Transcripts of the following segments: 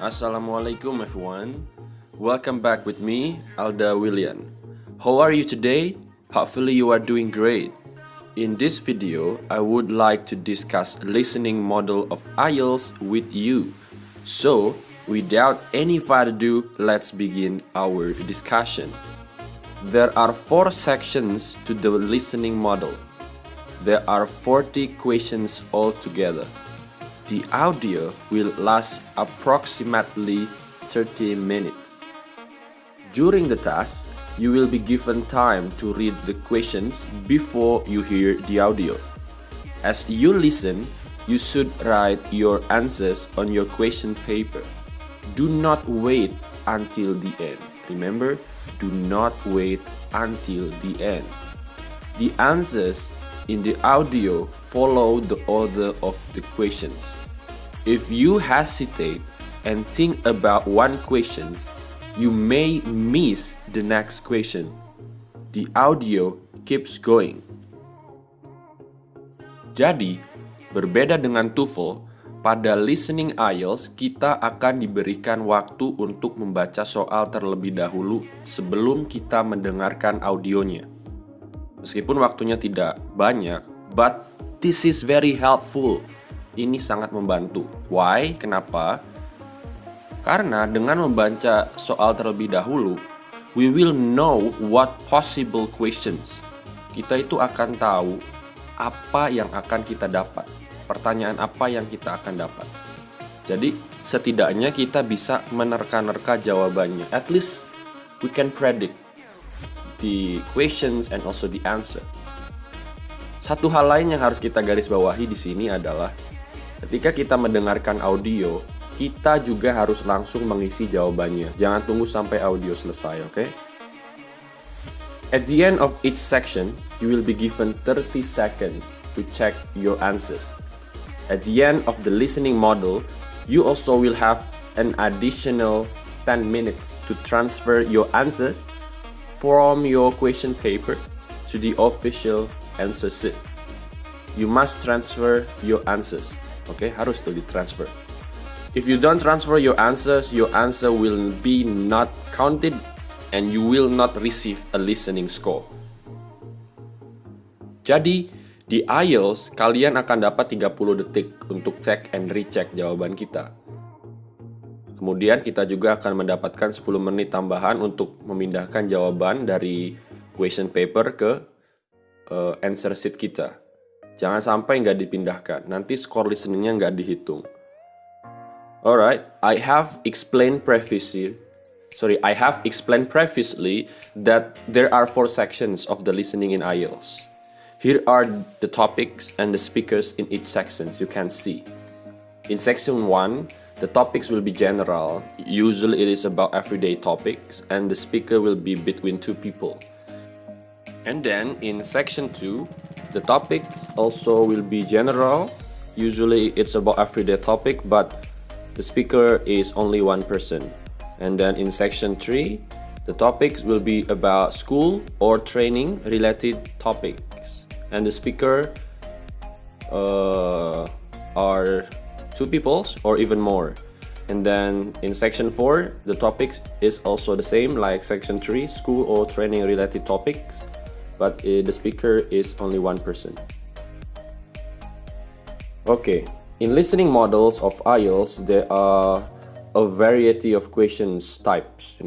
Assalamualaikum everyone. Welcome back with me, Alda William. How are you today? Hopefully you are doing great. In this video, I would like to discuss listening model of IELTS with you. So, without any further ado, let's begin our discussion. There are 4 sections to the listening model. There are 40 questions altogether. The audio will last approximately 30 minutes. During the task, you will be given time to read the questions before you hear the audio. As you listen, you should write your answers on your question paper. Do not wait until the end. Remember, do not wait until the end. The answers in the audio follow the order of the questions. If you hesitate and think about one question, you may miss the next question. The audio keeps going. Jadi, berbeda dengan TOEFL, pada listening IELTS kita akan diberikan waktu untuk membaca soal terlebih dahulu sebelum kita mendengarkan audionya. Meskipun waktunya tidak banyak, but this is very helpful. Ini sangat membantu. Why? Kenapa? Karena dengan membaca soal terlebih dahulu, we will know what possible questions. Kita itu akan tahu apa yang akan kita dapat. Pertanyaan apa yang kita akan dapat. Jadi, setidaknya kita bisa menerka-nerka jawabannya. At least, we can predict the questions and also the answer. Satu hal lain yang harus kita garis bawahi di sini adalah ketika kita mendengarkan audio, kita juga harus langsung mengisi jawabannya. Jangan tunggu sampai audio selesai, oke? At the end of each section, you will be given 30 seconds to check your answers. At the end of the listening model, you also will have an additional 10 minutes to transfer your answers from your question paper to the official answer sheet. You must transfer your answers. Okay, harus tuh ditransfer. If you don't transfer your answer will be not counted and you will not receive a listening score. Jadi, di IELTS, kalian akan dapat 30 detik untuk cek and recheck jawaban kita. Kemudian kita juga akan mendapatkan 10 menit tambahan untuk memindahkan jawaban dari question paper ke answer sheet kita. Jangan sampai nggak dipindahkan, nanti skor listeningnya nggak dihitung. Alright, I have explained previously that there are 4 sections of the listening in IELTS. Here are the topics and the speakers in each section you can see. In section 1, the topics will be general. Usually it is about everyday topics and the speaker will be between 2 people. And then in section 2, the topics also will be general. Usually it's about everyday topic but the speaker is only one person. And then in section 3, the topics will be about school or training related topics. And the speaker are 2 people or even more. And then in section 4, the topics is also the same like section 3, school or training related topics, but the speaker is only one person. Okay, in listening models of IELTS, there are a variety of questions types,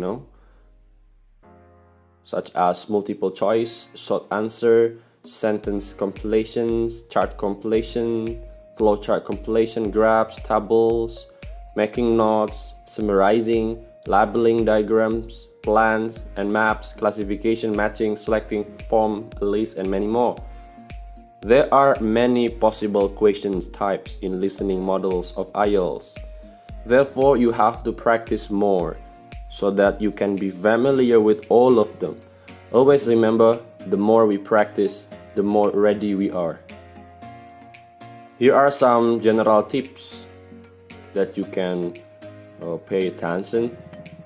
such as multiple choice, short answer, sentence compilations, chart compilation, flowchart compilation, graphs, tables, making notes, summarizing, labeling diagrams, plans and maps, classification, matching, selecting, form, list, and many more. There are many possible question types in listening models of IELTS. Therefore, you have to practice more so that you can be familiar with all of them. Always remember, the more we practice, the more ready we are. Here are some general tips that you can pay attention.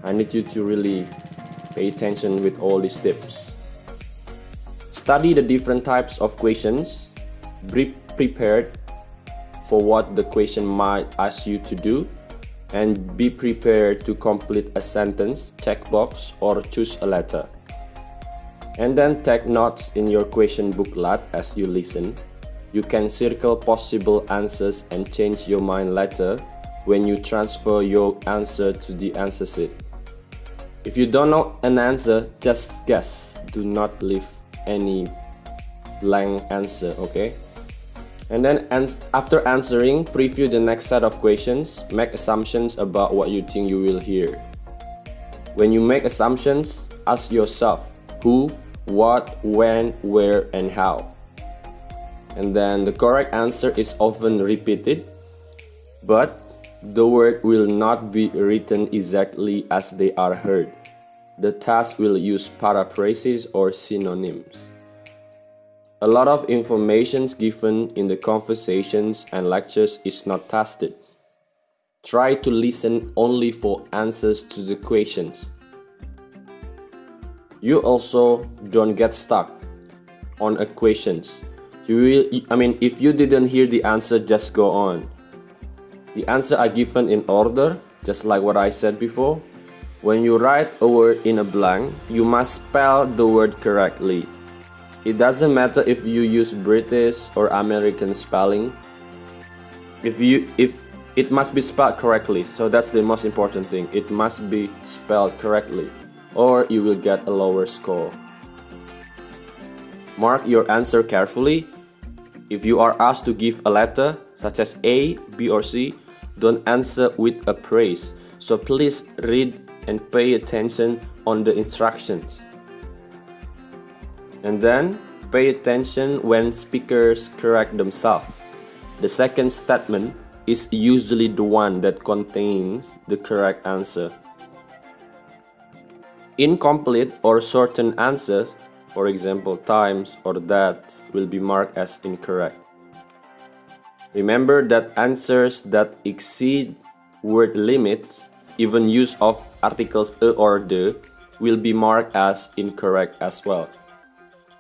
I need you to really pay attention with all these tips. Study the different types of questions. Be prepared for what the question might ask you to do. And be prepared to complete a sentence, checkbox, or choose a letter. And then take notes in your question booklet as you listen. You can circle possible answers and change your mind later when you transfer your answer to the answer sheet. If you don't know an answer, just guess. Do not leave any blank answer, okay? And then after answering, preview the next set of questions. Make assumptions about what you think you will hear. When you make assumptions, ask yourself who, what, when, where, and how. And then the correct answer is often repeated, but the word will not be written exactly as they are heard. The task will use paraphrases or synonyms. A lot of information given in the conversations and lectures is not tested. Try to listen only for answers to the questions. You also don't get stuck on a questions. If you didn't hear the answer, just go on. The answer are given in order, just like what I said before. When you write a word in a blank, you must spell the word correctly. It doesn't matter if you use British or American spelling. If it must be spelled correctly, so that's the most important thing. It must be spelled correctly, or you will get a lower score. Mark your answer carefully. If you are asked to give a letter, such as A, B, or C, don't answer with a praise. So please read and pay attention on the instructions. And then, pay attention when speakers correct themselves. The second statement is usually the one that contains the correct answer. Incomplete or shortened answers, for example, times or that, will be marked as incorrect. Remember that answers that exceed word limit, even use of articles a or the, will be marked as incorrect as well.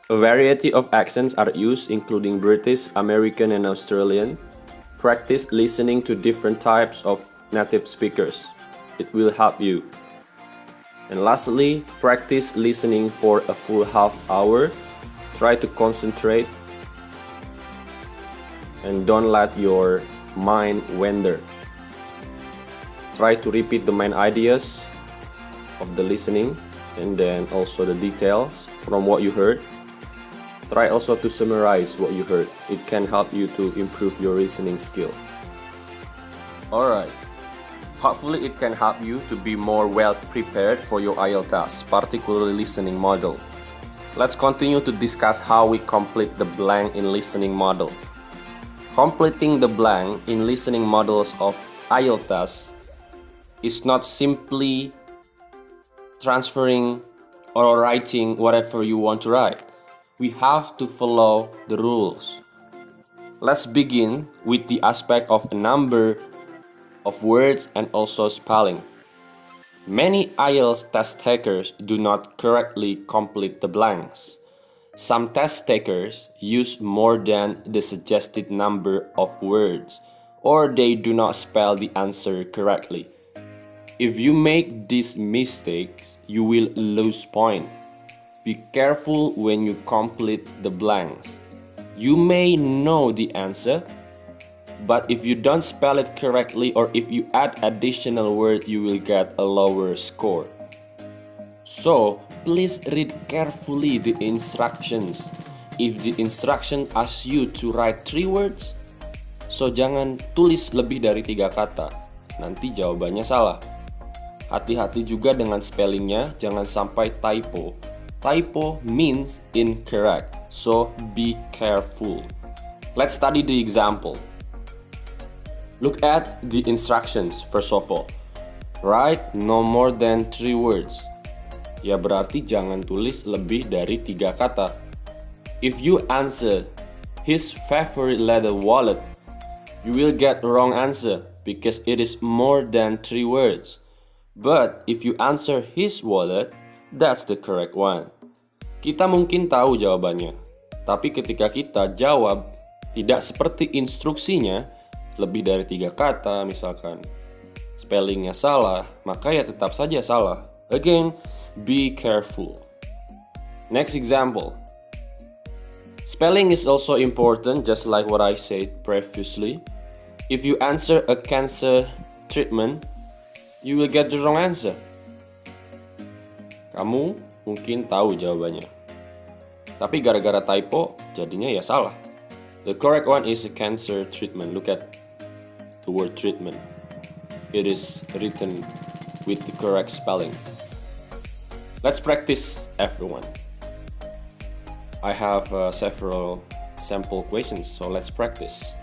A variety of accents are used, including British, American, and Australian. Practice listening to different types of native speakers. It will help you. And lastly, practice listening for a full half hour. Try to concentrate and don't let your mind wander. Try to repeat the main ideas of the listening and then also the details from what you heard. Try also to summarize what you heard. It can help you to improve your listening skill. Alright, hopefully it can help you to be more well prepared for your IELTS test, particularly listening model. Let's continue to discuss how we complete the blank in listening model. Completing the blank in listening models of IELTS test is not simply transferring or writing whatever you want to write. We have to follow the rules. Let's begin with the aspect of a number of words and also spelling. Many IELTS test takers do not correctly complete the blanks. Some test takers use more than the suggested number of words, or they do not spell the answer correctly. If you make these mistakes, you will lose points. Be careful when you complete the blanks. You may know the answer, but if you don't spell it correctly or if you add additional word, you will get a lower score. So, please read carefully the instructions. If the instruction asks you to write 3 words, so jangan tulis lebih dari 3 kata. Nanti jawabannya salah. Hati-hati juga dengan spellingnya, jangan sampai typo. Typo means incorrect, so be careful. Let's study the example. Look at the instructions first of all. Write no more than 3 words. Ya berarti jangan tulis lebih dari 3 kata. If you answer his favorite leather wallet, you will get wrong answer because it is more than 3 words. But if you answer his wallet, that's the correct one. Kita mungkin tahu jawabannya, tapi ketika kita jawab tidak seperti instruksinya, lebih dari 3 kata misalkan, spellingnya salah, maka ya tetap saja salah. Again, be careful. Next example. Spelling is also important, just like what I said previously. If you answer a cancer treatment, you will get the wrong answer. Kamu mungkin tahu jawabannya, tapi gara-gara typo, jadinya ya salah. The correct one is a cancer treatment. Look at the word treatment. It is written with the correct spelling. Let's practice, everyone. I have several sample questions, so let's practice.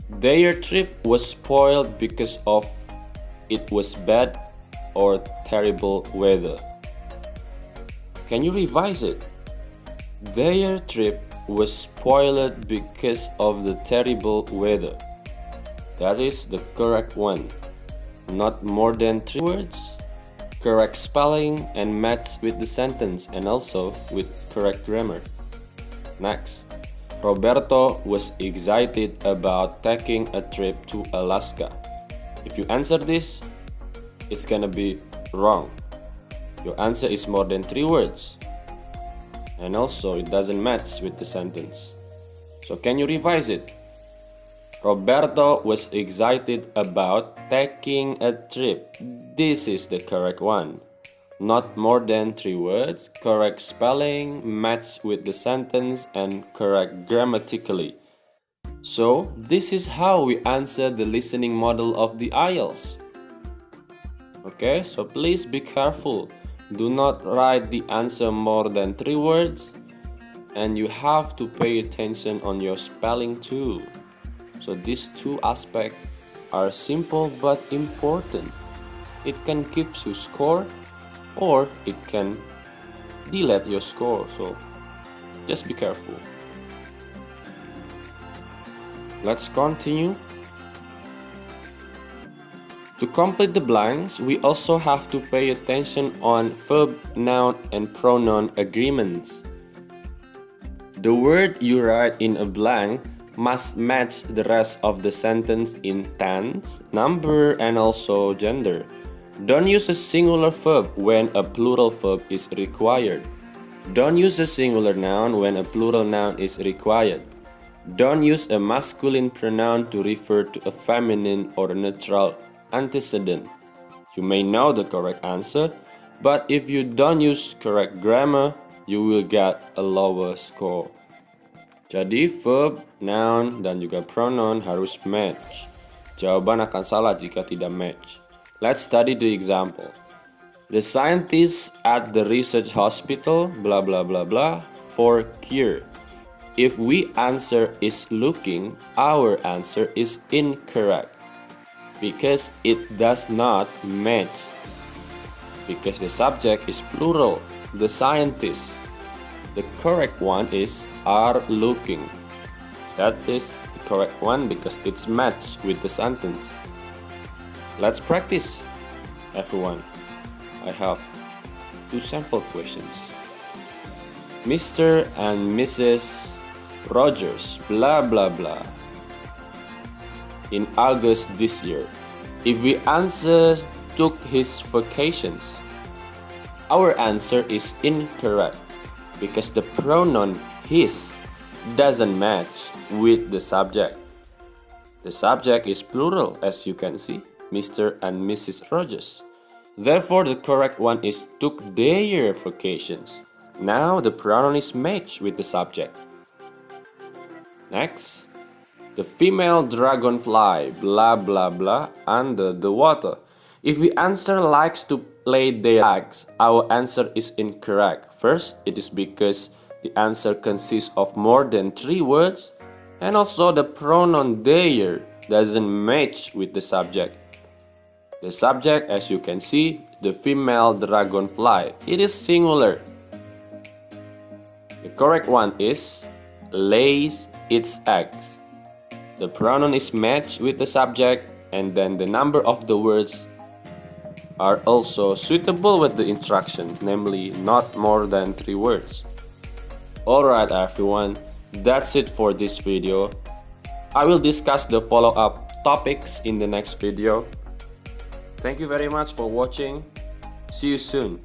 Their trip was spoiled because of it was bad or terrible weather. Can you revise it? Their trip was spoiled because of the terrible weather. That is the correct one. Not more than 3 words. Correct spelling and match with the sentence, and also with correct grammar. Next, Roberto was excited about taking a trip to Alaska. If you answer this, it's gonna be wrong. Your answer is more than 3 words, and also it doesn't match with the sentence. So can you revise it? Roberto was excited about taking a trip. This is the correct one. Not more than 3 words, correct spelling, match with the sentence, and correct grammatically. So, this is how we answer the listening model of the IELTS. Okay, so please be careful. Do not write the answer more than 3 words, and you have to pay attention on your spelling too. So these 2 aspects are simple but important. It can give you score, or it can delete your score, so just be careful. Let's continue. To complete the blanks, we also have to pay attention on verb, noun, and pronoun agreements. The word you write in a blank must match the rest of the sentence in tense, number, and also gender. Don't use a singular verb when a plural verb is required. Don't use a singular noun when a plural noun is required. Don't use a masculine pronoun to refer to a feminine or neutral antecedent. You may know the correct answer, but if you don't use correct grammar, you will get a lower score. Jadi verb, noun, dan juga pronoun harus match. Jawaban akan salah jika tidak match. Let's study the example. The scientists at the research hospital blah blah blah blah for cure. If we answer is looking, our answer is incorrect because it does not match. Because the subject is plural, the scientists. The correct one is are looking. That is the correct one because it's matched with the sentence. Let's practice, everyone. I have 2 sample questions. Mr. and Mrs. Rogers, blah blah blah. In August this year, if we answer took his vacations, our answer is incorrect because the pronoun his doesn't match with the subject. The subject is plural, as you can see, Mr. and Mrs. Rogers. Therefore, the correct one is took their vacations. Now the pronoun is matched with the subject. Next, the female dragonfly blah blah blah under the water. If we answer likes to lay their eggs, our answer is incorrect. First, it is because the answer consists of more than 3 words, and also the pronoun their doesn't match with the subject. The subject, as you can see, the female dragonfly, it is singular. The correct one is lays its eggs. The pronoun is matched with the subject, and then the number of the words are also suitable with the instruction, namely not more than 3 words. Alright everyone, that's it for this video. I will discuss the follow-up topics in the next video. Thank you very much for watching. See you soon.